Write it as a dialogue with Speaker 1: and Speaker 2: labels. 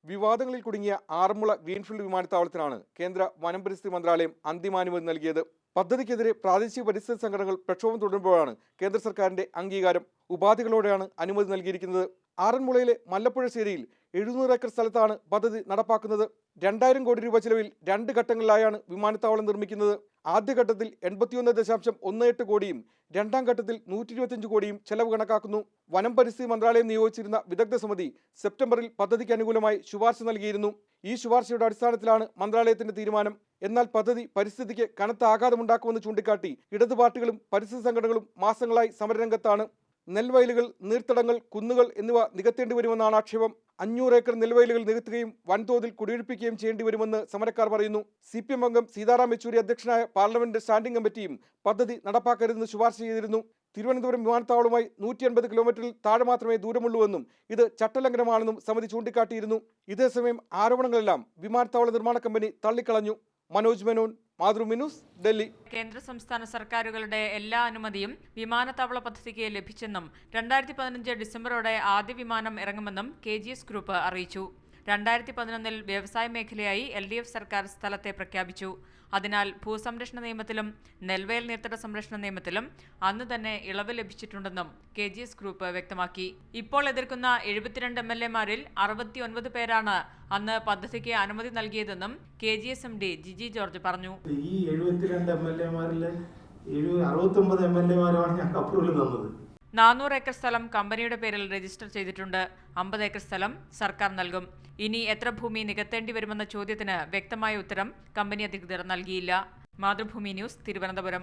Speaker 1: വിവാദങ്ങളിൽ കുടുങ്ങിയ ആറന്മുള ഗ്രീൻഫീൽഡ് വിമാനത്താവളത്തിനാണ് കേന്ദ്ര വനം പരിസ്ഥിതി മന്ത്രാലയം അന്തിമാനുമതി നൽകിയത്. പദ്ധതിക്കെതിരെ പ്രാദേശിക പരിസ്ഥിതി സംഘടനകൾ പ്രക്ഷോഭം തുടരുമ്പോഴാണ് കേന്ദ്ര സർക്കാരിന്റെ അംഗീകാരം. ഉപാധികളോടെയാണ് അനുമതി നൽകിയിരിക്കുന്നത്. ആറന്മുളയിലെ മല്ലപ്പുഴ ശേരിയിൽ 700 ഏക്കർ സ്ഥലത്താണ് പദ്ധതി നടപ്പാക്കുന്നത്. 2000 കോടി രൂപ ചെലവിൽ 2 ഘട്ടങ്ങളിലായാണ് വിമാനത്താവളം നിർമ്മിക്കുന്നത്. ആദ്യഘട്ടത്തിൽ 81.18 കോടിയും രണ്ടാം ഘട്ടത്തിൽ 125 കോടിയും ചെലവ് കണക്കാക്കുന്നു. വനം പരിസ്ഥിതി മന്ത്രാലയം നിയോഗിച്ചിരുന്ന വിദഗ്ധ സമിതി സെപ്റ്റംബറിൽ പദ്ധതിക്ക് അനുകൂലമായി ശുപാർശ നൽകിയിരുന്നു. ഈ ശുപാർശയുടെ അടിസ്ഥാനത്തിലാണ് മന്ത്രാലയത്തിന്റെ തീരുമാനം. എന്നാൽ പദ്ധതി പരിസ്ഥിതിക്ക് കനത്ത ആഘാതമുണ്ടാക്കുമെന്ന് ചൂണ്ടിക്കാട്ടി ഇടതു പാർട്ടികളും പരിസ്ഥിതി സംഘടനകളും മാസങ്ങളായി സമരരംഗത്താണ്. നെൽവയലുകൾ, നീർത്തടങ്ങൾ, കുന്നുകൾ എന്നിവ നികത്തേണ്ടി വരുമെന്നാണ് ആക്ഷേപം. 500 ഏക്കർ നെൽവയലുകൾ നികത്തുകയും വൻതോതിൽ കുടിയൊഴിപ്പിക്കുകയും ചെയ്യേണ്ടി വരുമെന്ന് സമരക്കാർ പറയുന്നു. CPM അംഗം സീതാറാം യെച്ചൂരി അധ്യക്ഷനായ പാർലമെന്റ് സ്റ്റാൻഡിംഗ് കമ്മിറ്റിയും പദ്ധതി നടപ്പാക്കരുതെന്ന് ശുപാർശ ചെയ്തിരുന്നു. തിരുവനന്തപുരം വിമാനത്താവളവുമായി 150 കിലോമീറ്ററിൽ താഴെ മാത്രമേ ദൂരമുള്ളൂവെന്നും ഇത് ചട്ടലംഘനമാണെന്നും സമിതി ചൂണ്ടിക്കാട്ടിയിരുന്നു. ഇതേസമയം ആരോപണങ്ങളെല്ലാം വിമാനത്താവള നിർമ്മാണ കമ്പനി തള്ളിക്കളഞ്ഞു. മനോജ് മേനോൻ, മാതൃഭൂമി ന്യൂസ്, ഡൽഹി.
Speaker 2: കേന്ദ്ര സംസ്ഥാന സർക്കാരുകളുടെ എല്ലാ അനുമതിയും വിമാനത്താവള പദ്ധതിക്ക് ലഭിച്ചെന്നും 2015 ഡിസംബറോടെ ആദ്യ വിമാനം ഇറങ്ങുമെന്നും KGS ഗ്രൂപ്പ് അറിയിച്ചു. 2011 വ്യവസായ മേഖലയായി LDF സർക്കാർ സ്ഥലത്തെ പ്രഖ്യാപിച്ചു. അതിനാൽ ഭൂസംരക്ഷണ നിയമത്തിലും നെൽവയൽ നീർത്തട സംരക്ഷണ നിയമത്തിലും അന്ന് തന്നെ ഇളവ് ലഭിച്ചിട്ടുണ്ടെന്നും KGS ഗ്രൂപ്പ് വ്യക്തമാക്കി. ഇപ്പോൾ എതിർക്കുന്ന 72 MLA-മാരിൽ 69 പേരാണ് അന്ന് പദ്ധതിക്ക് അനുമതി നൽകിയതെന്നും KGS MD ജിജി ജോർജ് പറഞ്ഞു.
Speaker 3: ഈ 72 MLA-മാരിൽ 69 MLA-മാരാണ് ഞങ്ങൾക്ക് അപ്രൂവൽ തന്നത്.
Speaker 2: 400 ഏക്കർ സ്ഥലം കമ്പനിയുടെ പേരിൽ രജിസ്റ്റർ ചെയ്തിട്ടുണ്ട്. 50 ഏക്കർ സ്ഥലം സർക്കാർ നൽകും. ഇനി എത്ര ഭൂമി നികത്തേണ്ടി വരുമെന്ന ചോദ്യത്തിന് വ്യക്തമായ ഉത്തരം കമ്പനി അധികൃതർ നൽകിയില്ല. മാതൃഭൂമി ന്യൂസ്, തിരുവനന്തപുരം.